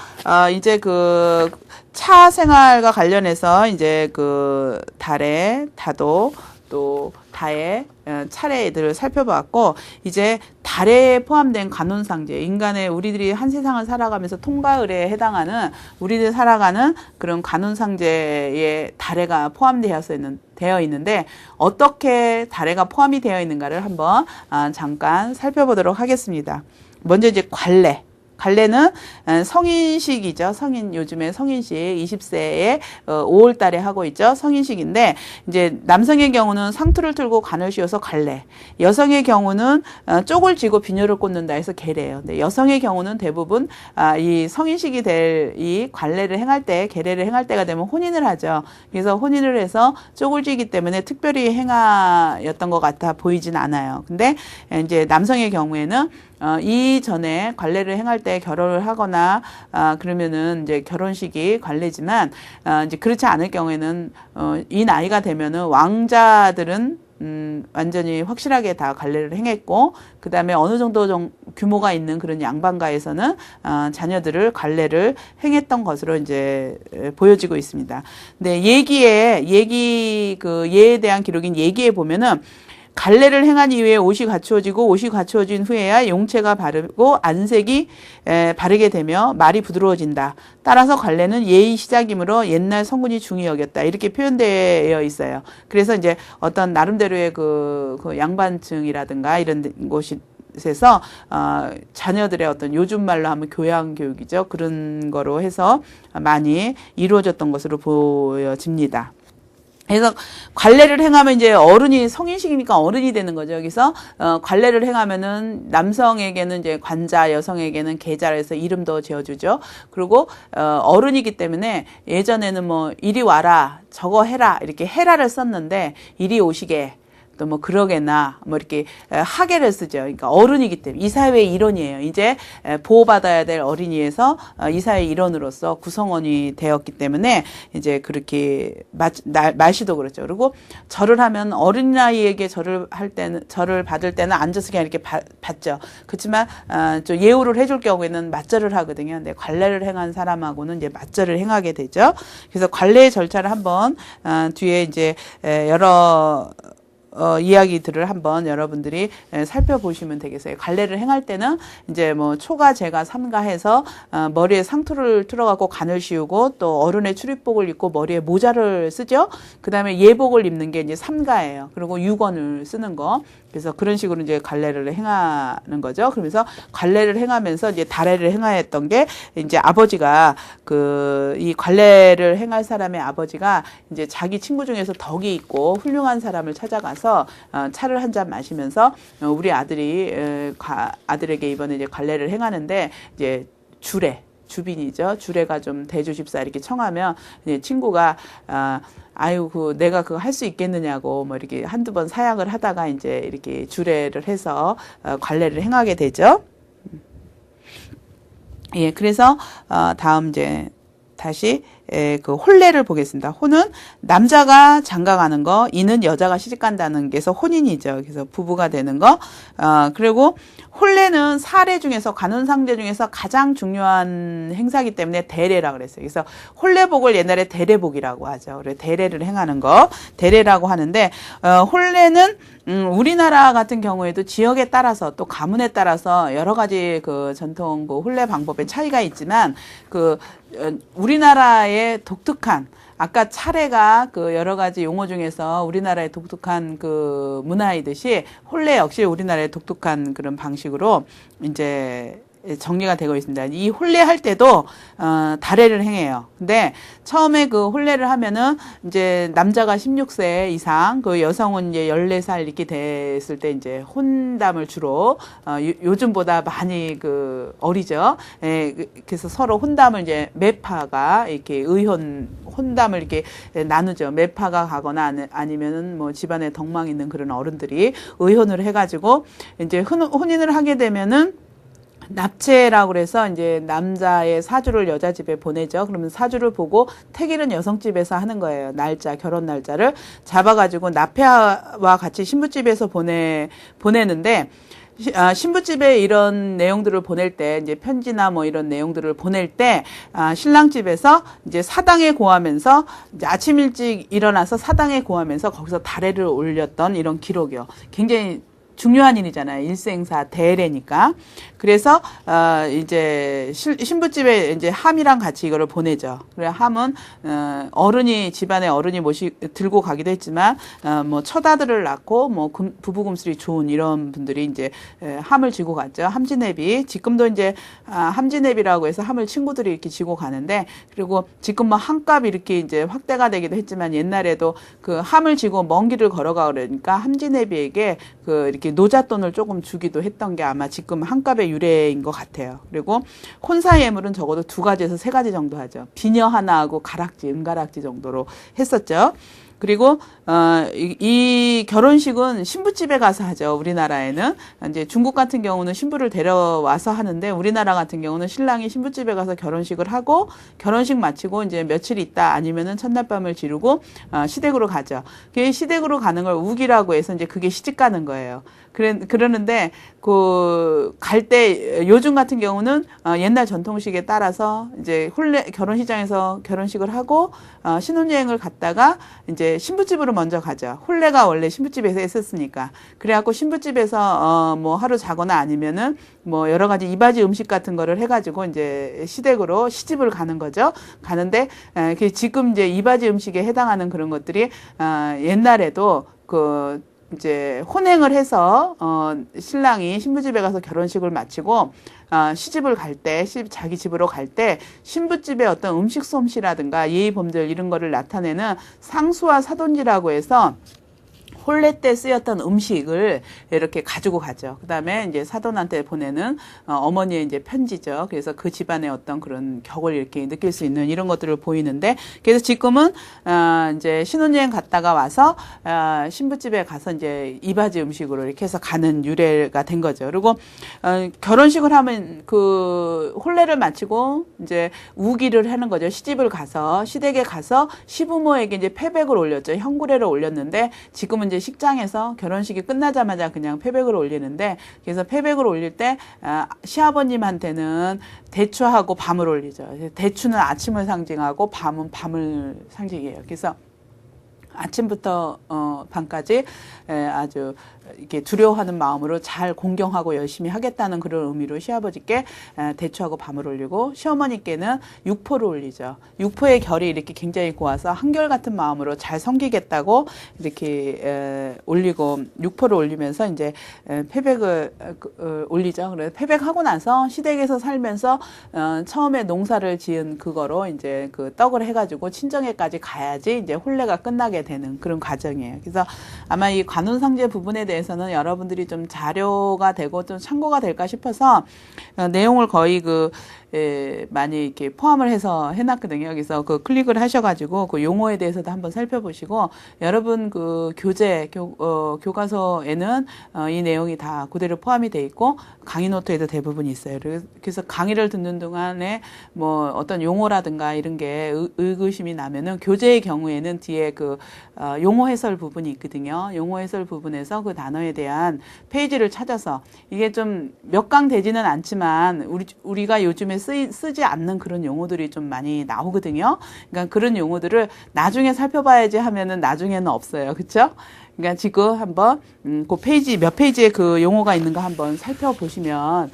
이제 그 차 생활과 관련해서 이제 그 다례, 다도 또 다예, 차례들을 살펴봤고 이제 다례에 포함된 관혼상제, 인간의 우리들이 한 세상을 살아가면서 통가을에 해당하는 우리들 살아가는 그런 관혼상제에 다례가 되어 있는데 어떻게 다례가 포함이 되어 있는가를 한번 잠깐 살펴보도록 하겠습니다. 먼저 이제 관례는 성인식이죠. 요즘에 성인식 20세에 5월 달에 하고 있죠. 성인식인데 이제 남성의 경우는 상투를 틀고 관을 씌워서 관례. 여성의 경우는 쪽을 쥐고 비녀를 꽂는다 해서 계례예요. 근데 여성의 경우는 대부분 이 성인식이 될 이 관례를 행할 때, 계례를 행할 때가 되면 혼인을 하죠. 그래서 혼인을 해서 쪽을 쥐기 때문에 특별히 행하였던 것 같아 보이진 않아요. 근데 이제 남성의 경우에는 이전에 관례를 행할 때 결혼을 하거나 그러면은 이제 결혼식이 관례지만 이제 그렇지 않을 경우에는 이 나이가 되면은 왕자들은 완전히 확실하게 다 관례를 행했고, 그 다음에 어느 정도 규모가 있는 그런 양반가에서는 자녀들을 관례를 행했던 것으로 이제 보여지고 있습니다. 근데 예에 대한 기록인 예기에 보면은 갈래를 행한 이후에 옷이 갖추어지고 옷이 갖추어진 후에야 용체가 바르고 안색이 바르게 되며 말이 부드러워진다. 따라서 갈래는 예의 시작이므로 옛날 성군이 중히 여겼다. 이렇게 표현되어 있어요. 그래서 이제 어떤 나름대로의 그 양반층이라든가 이런 곳에서 자녀들의 어떤 요즘 말로 하면 교양 교육이죠. 그런 거로 해서 많이 이루어졌던 것으로 보여집니다. 그래서 관례를 행하면 이제 어른이 성인식이니까 어른이 되는 거죠. 여기서 관례를 행하면은 남성에게는 이제 관자, 여성에게는 계자를 해서 이름도 지어주죠. 그리고 어른이기 때문에 예전에는 뭐 이리 와라, 저거 해라 이렇게 해라를 썼는데 이리 오시게. 또 뭐 그러게나 뭐 이렇게 하게를 쓰죠. 그러니까 어른이기 때문에 이 사회의 일원이에요. 이제 보호받아야 될 어린이에서 이 사회의 일원으로서 구성원이 되었기 때문에 이제 그렇게 말씨도 그렇죠. 그리고 절을 하면 어린아이에게 절을 받을 때는 앉아서 그냥 이렇게 받죠. 그렇지만 좀 예우를 해줄 경우에는 맞절을 하거든요. 근데 관례를 행한 사람하고는 이제 맞절을 행하게 되죠. 그래서 관례의 절차를 한번 뒤에 이제 여러 이야기들을 한번 여러분들이 살펴보시면 되겠어요. 관례를 행할 때는 이제 뭐 초가, 제가, 삼가 해서 머리에 상투를 틀어갖고 간을 씌우고 또 어른의 출입복을 입고 머리에 모자를 쓰죠. 그 다음에 예복을 입는 게 이제 삼가예요. 그리고 유건을 쓰는 거. 그래서 그런 식으로 이제 관례를 행하는 거죠. 그러면서 관례를 행하면서 이제 다례를 행하였던 게 이제 아버지가 이 관례를 행할 사람의 아버지가 이제 자기 친구 중에서 덕이 있고 훌륭한 사람을 찾아가서 차를 한 잔 마시면서 우리 아들에게 이번에 이제 관례를 행하는데 이제 주빈이죠. 주례가 좀 대주십사 이렇게 청하면 이제 친구가 아유 내가 그거 할 수 있겠느냐고 뭐 이렇게 한두 번 사약을 하다가 이제 이렇게 주례를 해서 관례를 행하게 되죠. 예, 그래서 다음 이제 다시 그 혼례를 보겠습니다. 혼은 남자가 장가가는 거, 이는 여자가 시집간다는 게서 혼인이죠. 그래서 부부가 되는 거. 그리고 혼례는 사례 중에서 관혼상제 중에서 가장 중요한 행사이기 때문에 대례라 그랬어요. 그래서 혼례복을 옛날에 대례복이라고 하죠. 그래서 대례를 행하는 거 대례라고 하는데 혼례는 우리나라 같은 경우에도 지역에 따라서 또 가문에 따라서 여러 가지 그 전통 그 혼례 방법의 차이가 있지만 우리나라의 독특한 아까 차례가 그 여러 가지 용어 중에서 우리나라의 독특한 그 문화이듯이 혼례 역시 우리나라의 독특한 그런 방식으로 이제 정리가 되고 있습니다. 이 혼례 할 때도 다례를 행해요. 근데 처음에 그 혼례를 하면은 이제 남자가 16세 이상, 그 여성은 이제 14살 이렇게 됐을 때 이제 혼담을 주로 요즘보다 많이 그 어리죠. 그래서 서로 혼담을 이제 매파가 이렇게 혼담을 이렇게 나누죠. 매파가 가거나 아니면은 뭐 집안에 덕망 있는 그런 어른들이 의혼을 해가지고 이제 혼인을 하게 되면은 납치라고 그래서 이제 남자의 사주를 여자 집에 보내죠. 그러면 사주를 보고 택일은 여성 집에서 하는 거예요. 날짜, 결혼 날짜를 잡아가지고 납폐와 같이 신부집에서 보내는데 신부집에 이런 내용들을 보낼 때 이제 편지나 뭐 이런 내용들을 보낼 때 신랑 집에서 이제 사당에 고하면서 이제 아침 일찍 일어나서 사당에 고하면서 거기서 다례를 올렸던 이런 기록이요. 굉장히 중요한 일이잖아요. 일생사 대례니까. 그래서 이제 신부집에 이제 함이랑 같이 이거를 보내죠. 그래 함은 집안의 어른이 들고 가기도 했지만 뭐 처다들을 낳고 뭐 부부금슬이 좋은 이런 분들이 이제 함을 지고 갔죠. 함지내비. 지금도 이제 함지내비라고 해서 함을 친구들이 이렇게 지고 가는데, 그리고 지금 뭐 함값이 이렇게 이제 확대가 되기도 했지만 옛날에도 그 함을 지고 먼 길을 걸어가 그러니까 함지내비에게 그 이렇게 노잣돈을 조금 주기도 했던 게 아마 지금 한값의 유래인 것 같아요. 그리고 혼사 예물은 적어도 2가지에서 3가지 정도 하죠. 비녀 하나하고 가락지, 은가락지 정도로 했었죠. 그리고 이 결혼식은 신부집에 가서 하죠. 우리나라에는 이제 중국 같은 경우는 신부를 데려와서 하는데 우리나라 같은 경우는 신랑이 신부집에 가서 결혼식을 하고 결혼식 마치고 이제 며칠 있다 아니면은 첫날 밤을 지르고 시댁으로 가죠. 그 시댁으로 가는 걸 우기라고 해서 이제 그게 시집 가는 거예요. 그러는데 그 갈 때 요즘 같은 경우는 옛날 전통식에 따라서 이제 결혼식장에서 결혼식을 하고 신혼여행을 갔다가 이제 신부집으로 먼저 가죠. 혼례가 원래 신부집에서 했었으니까. 그래갖고 신부집에서 뭐 하루 자거나 아니면은 뭐 여러 가지 이바지 음식 같은 거를 해가지고 이제 시댁으로 시집을 가는 거죠. 가는데 지금 이제 이바지 음식에 해당하는 그런 것들이 옛날에도 그 이제 혼행을 해서 신랑이 신부집에 가서 결혼식을 마치고 시집을 갈 때, 자기 집으로 갈 때 신부집의 어떤 음식 솜씨라든가 예의 범절 이런 거를 나타내는 상수와 사돈지라고 해서 혼례 때 쓰였던 음식을 이렇게 가지고 가죠. 그 다음에 이제 사돈한테 보내는 어머니의 이제 편지죠. 그래서 그 집안의 어떤 그런 격을 이렇게 느낄 수 있는 이런 것들을 보이는데, 그래서 지금은 이제 신혼여행 갔다가 와서 신부집에 가서 이제 이바지 음식으로 이렇게 해서 가는 유래가 된 거죠. 그리고 결혼식을 하면 그 혼례를 마치고 이제 우기를 하는 거죠. 시집을 가서 시댁에 가서 시부모에게 이제 패백을 올렸죠. 현구례를 올렸는데 지금은 이제 식장에서 결혼식이 끝나자마자 그냥 패백을 올리는데, 그래서 패백을 올릴 때 시아버님한테는 대추하고 밤을 올리죠. 대추는 아침을 상징하고 밤은 밤을 상징해요. 그래서 아침부터 밤까지 아주 이렇게 두려워하는 마음으로 잘 공경하고 열심히 하겠다는 그런 의미로 시아버지께 대추하고 밤을 올리고, 시어머니께는 육포를 올리죠. 육포의 결이 이렇게 굉장히 고와서 한결같은 마음으로 잘 섬기겠다고 이렇게 올리고, 육포를 올리면서 이제 패백을 올리죠. 그래서 패백하고 나서 시댁에서 살면서 처음에 농사를 지은 그거로 이제 그 떡을 해가지고 친정에까지 가야지 이제 혼례가 끝나게 되는 그런 과정이에요. 그래서 아마 이 관운상제 부분에 대해서는 여러분들이 좀 자료가 되고 좀 참고가 될까 싶어서 내용을 거의 많이 이렇게 포함을 해서 해놨거든요. 여기서 그 클릭을 하셔가지고 그 용어에 대해서도 한번 살펴보시고, 여러분 그 교과서에는 이 내용이 다 그대로 포함이 돼 있고 강의 노트에도 대부분 있어요. 그래서 강의를 듣는 동안에 뭐 어떤 용어라든가 이런 게 의구심이 나면은 교재의 경우에는 뒤에 그 용어 해설 부분이 있거든요. 용어 해설 부분에서 그 단어에 대한 페이지를 찾아서, 이게 좀 몇 강 되지는 않지만 우리가 요즘에 쓰지 않는 그런 용어들이 좀 많이 나오거든요. 그러니까 그런 용어들을 나중에 살펴봐야지 하면은 나중에는 없어요. 그렇죠? 그러니까 지금 한번 그 페이지 몇 페이지에 그 용어가 있는가 한번 살펴보시면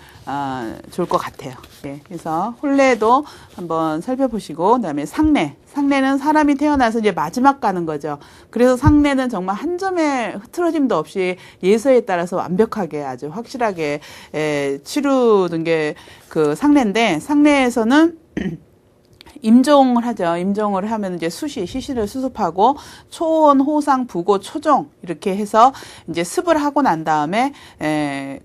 좋을 것 같아요. 예, 그래서 혼례도 한번 살펴보시고, 그다음에 상례는 사람이 태어나서 이제 마지막 가는 거죠. 그래서 상례는 정말 한 점의 흐트러짐도 없이 예서에 따라서 완벽하게 아주 확실하게 치루는 게 그 상례인데, 상례에서는 임종을 하죠. 임종을 하면 이제 시신을 수습하고 초원, 호상, 부고, 초종 이렇게 해서 이제 습을 하고 난 다음에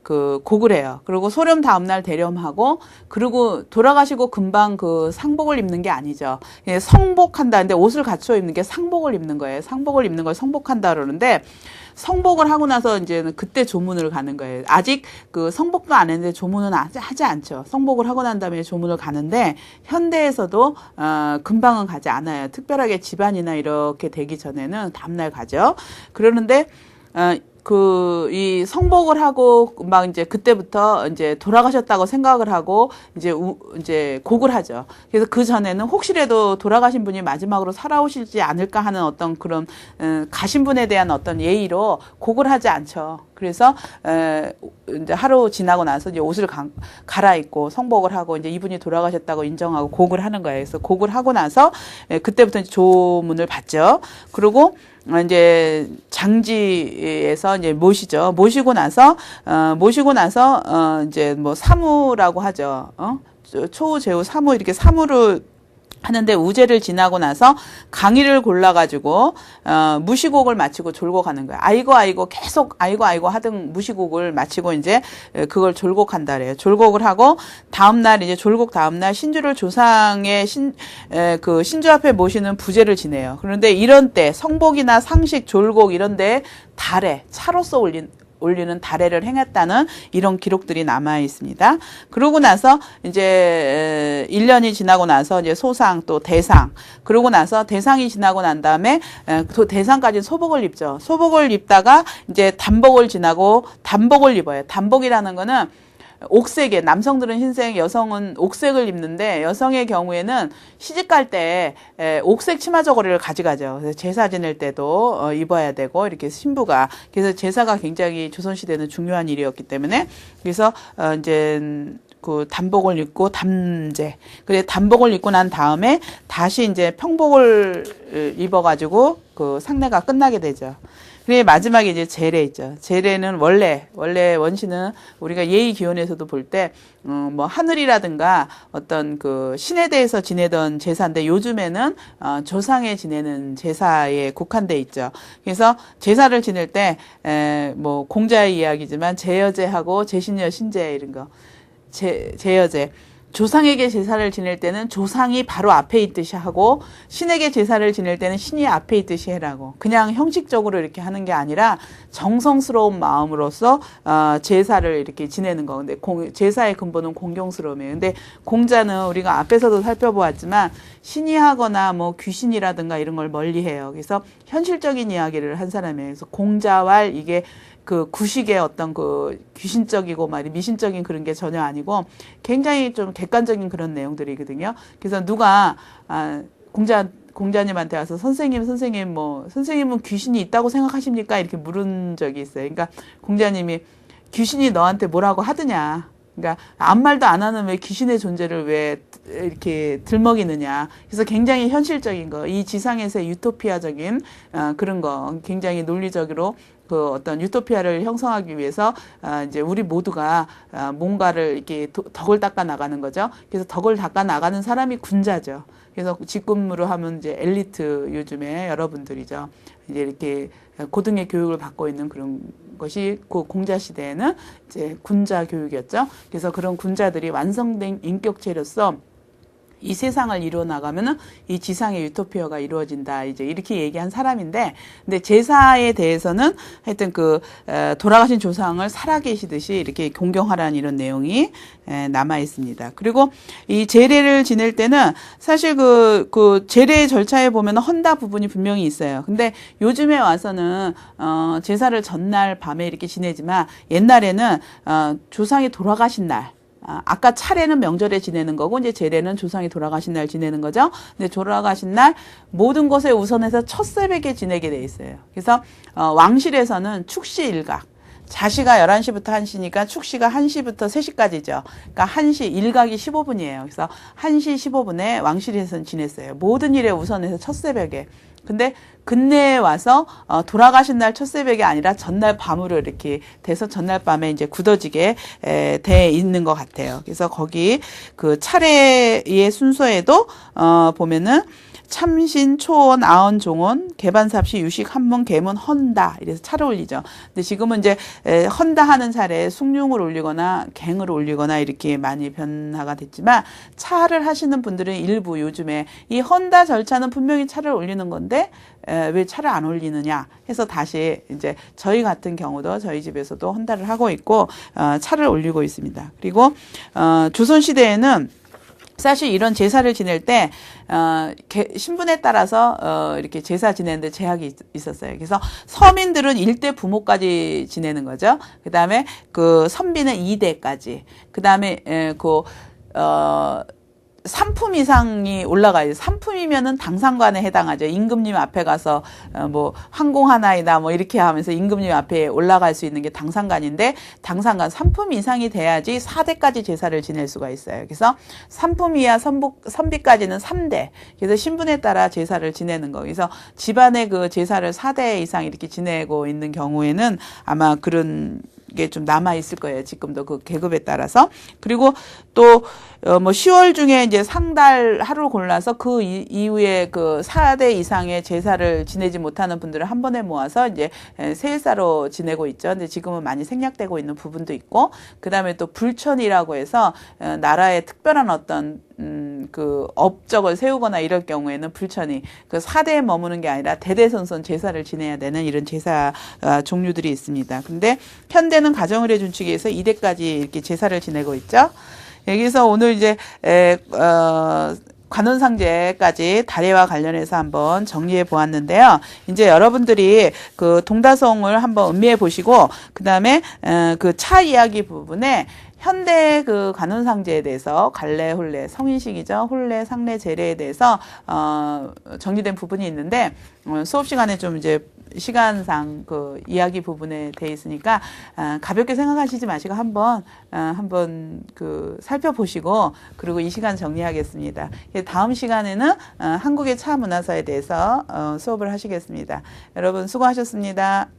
그 곡을 해요. 그리고 소렴 다음날 대렴하고, 그리고 돌아가시고 금방 그 상복을 입는 게 아니죠. 성복한다는데 옷을 갖춰 입는 게 상복을 입는 거예요. 상복을 입는 걸 성복한다 그러는데, 성복을 하고 나서 이제는 그때 조문을 가는 거예요. 아직 그 성복도 안 했는데 조문은 하지 않죠. 성복을 하고 난 다음에 조문을 가는데, 현대에서도 금방은 가지 않아요. 특별하게 집안이나 이렇게 되기 전에는 다음날 가죠. 그러는데 이 성복을 하고 막 이제 그때부터 이제 돌아가셨다고 생각을 하고 이제 곡을 하죠. 그래서 그 전에는 혹시라도 돌아가신 분이 마지막으로 살아오실지 않을까 하는 어떤 그런 가신 분에 대한 어떤 예의로 곡을 하지 않죠. 그래서 이제 하루 지나고 나서 이제 옷을 갈아입고 성복을 하고 이제 이분이 돌아가셨다고 인정하고 곡을 하는 거예요. 그래서 곡을 하고 나서 그때부터 이제 조문을 받죠. 그리고 이제 장지에서 이제 모시죠. 모시고 나서 이제 뭐 사무라고 하죠. 초우, 제우, 사무, 이렇게 사무를 하는데 우제를 지나고 나서 강의를 골라가지고 무시곡을 마치고 졸고 가는 거야. 아이고 아이고 계속 아이고 아이고 하던 무시곡을 마치고 이제 그걸 졸곡한다 그래요. 졸곡을 하고 다음날 이제 졸곡 다음날 신주를 조상의 그 신주 앞에 모시는 부제를 지내요. 그런데 이런 때 성복이나 상식, 졸곡 이런 데 달에 차로서 올리는 달해를 행했다는 이런 기록들이 남아 있습니다. 그러고 나서 이제 1년이 지나고 나서 이제 소상 또 대상, 그러고 나서 대상이 지나고 난 다음에 또 대상까지 소복을 입죠. 소복을 입다가 이제 단복을 지나고 단복을 입어요. 단복이라는 거는 옥색에, 남성들은 흰색, 여성은 옥색을 입는데 여성의 경우에는 시집갈 때 옥색 치마 저고리를 가져가죠. 그래서 제사 지낼 때도 입어야 되고 이렇게 신부가. 그래서 제사가 굉장히 조선시대는 중요한 일이었기 때문에 그래서 이제 그 단복을 입고 담제. 그래 단복을 입고 난 다음에 다시 이제 평복을 입어가지고 그 상례가 끝나게 되죠. 그리고 마지막에 이제 제례 있죠. 제례는 원래 원시는 우리가 예의 기원에서도 볼 때, 뭐 하늘이라든가 어떤 그 신에 대해서 지내던 제사인데 요즘에는, 조상에 지내는 제사에 국한돼 있죠. 그래서 제사를 지낼 때, 뭐 공자의 이야기지만 제여제하고 제신여 신제 이런 거. 제여제. 조상에게 제사를 지낼 때는 조상이 바로 앞에 있듯이 하고 신에게 제사를 지낼 때는 신이 앞에 있듯이 해라고. 그냥 형식적으로 이렇게 하는 게 아니라 정성스러운 마음으로서 제사를 이렇게 지내는 거. 근데 제사의 근본은 공경스러움이에요. 근데 공자는 우리가 앞에서도 살펴보았지만 신이 하거나 뭐 귀신이라든가 이런 걸 멀리해요. 그래서 현실적인 이야기를 한 사람이에요. 그래서 공자왈 이게 그 구식의 어떤 그 귀신적이고 미신적인 그런 게 전혀 아니고 굉장히 좀 객관적인 그런 내용들이거든요. 그래서 누가 공자님한테 와서 선생님 뭐 선생님은 귀신이 있다고 생각하십니까? 이렇게 물은 적이 있어요. 그러니까 공자님이 귀신이 너한테 뭐라고 하느냐. 그러니까 아무 말도 안 하는 왜 귀신의 존재를 왜 이렇게 들먹이느냐. 그래서 굉장히 현실적인 거, 이 지상에서의 유토피아적인 그런 거, 굉장히 논리적으로 그 어떤 유토피아를 형성하기 위해서 이제 우리 모두가 뭔가를 이렇게 덕을 닦아 나가는 거죠. 그래서 덕을 닦아 나가는 사람이 군자죠. 그래서 직군으로 하면 이제 엘리트 요즘에 여러분들이죠. 이제 이렇게 고등의 교육을 받고 있는 그런 것이 그 공자 시대에는 이제 군자 교육이었죠. 그래서 그런 군자들이 완성된 인격체로서 이 세상을 이루어 나가면은 이 지상의 유토피아가 이루어진다. 이제 이렇게 얘기한 사람인데, 근데 제사에 대해서는 하여튼 돌아가신 조상을 살아계시듯이 이렇게 공경하라는 이런 내용이 남아 있습니다. 그리고 이 제례를 지낼 때는 사실 그 제례 절차에 보면 헌다 부분이 분명히 있어요. 근데 요즘에 와서는 제사를 전날 밤에 이렇게 지내지만 옛날에는 조상이 돌아가신 날, 아까 차례는 명절에 지내는 거고 이제 제례는 조상이 돌아가신 날 지내는 거죠. 근데 돌아가신 날 모든 것에 우선해서 첫 새벽에 지내게 돼 있어요. 그래서 왕실에서는 축시 일각. 자시가 11시부터 1시니까 축시가 1시부터 3시까지죠. 그러니까 1시 일각이 15분이에요. 그래서 1시 15분에 왕실에서는 지냈어요. 모든 일에 우선해서 첫 새벽에. 근데 근래에 와서 돌아가신 날 첫 새벽이 아니라 전날 밤으로 이렇게 돼서 전날 밤에 이제 굳어지게 돼 있는 것 같아요. 그래서 거기 그 차례의 순서에도 보면은 참신, 초원, 아언, 종원, 개반삽시, 유식, 한문, 계문, 헌다 이래서 차를 올리죠. 근데 지금은 이제 헌다 하는 차례에 숭늉을 올리거나 갱을 올리거나 이렇게 많이 변화가 됐지만 차를 하시는 분들은 일부 요즘에 이 헌다 절차는 분명히 차를 올리는 건데 왜 차를 안 올리느냐 해서 다시 이제 저희 같은 경우도 저희 집에서도 헌다를 하고 있고 차를 올리고 있습니다. 그리고 조선시대에는 사실 이런 제사를 지낼 때 신분에 따라서 이렇게 제사 지내는데 제약이 있었어요. 그래서 서민들은 1대 부모까지 지내는 거죠. 그다음에 그 선비는 2대까지. 그다음에 상품 이상이 올라가야죠. 상품이면은 당상관에 해당하죠. 임금님 앞에 가서 뭐 황공 하나이다 뭐 이렇게 하면서 임금님 앞에 올라갈 수 있는 게 당상관인데 당상관 상품 이상이 돼야지 4대까지 제사를 지낼 수가 있어요. 그래서 상품 이하 선비까지는 3대. 그래서 신분에 따라 제사를 지내는 거. 그래서 집안의 그 제사를 4대 이상 이렇게 지내고 있는 경우에는 아마 그런 게 좀 남아 있을 거예요. 지금도 그 계급에 따라서. 그리고 또 뭐 10월 중에 이제 상달 하루를 골라서 그 이후에 그 4대 이상의 제사를 지내지 못하는 분들을 한 번에 모아서 이제 세일사로 지내고 있죠. 근데 지금은 많이 생략되고 있는 부분도 있고, 그다음에 또 불천이라고 해서 나라의 특별한 어떤 그 업적을 세우거나 이럴 경우에는 불천이 그 4대에 머무는 게 아니라 대대손손 제사를 지내야 되는 이런 제사 종류들이 있습니다. 근데 현대는 가정의례 준칙에 의해서 2대까지 이렇게 제사를 지내고 있죠. 여기서 오늘 이제 관원상제까지 다례와 관련해서 한번 정리해 보았는데요. 이제 여러분들이 그 동다송을 한번 음미해 보시고, 그 다음에 그 차 이야기 부분에 현대 그 관원상제에 대해서 갈래, 혼례, 성인식이죠. 혼례, 상례, 제례에 대해서 정리된 부분이 있는데, 수업 시간에 좀 이제 시간상 그 이야기 부분에 돼 있으니까 가볍게 생각하시지 마시고 한번 그 살펴보시고, 그리고 이 시간 정리하겠습니다. 다음 시간에는 한국의 차 문화사에 대해서 수업을 하시겠습니다. 여러분 수고하셨습니다.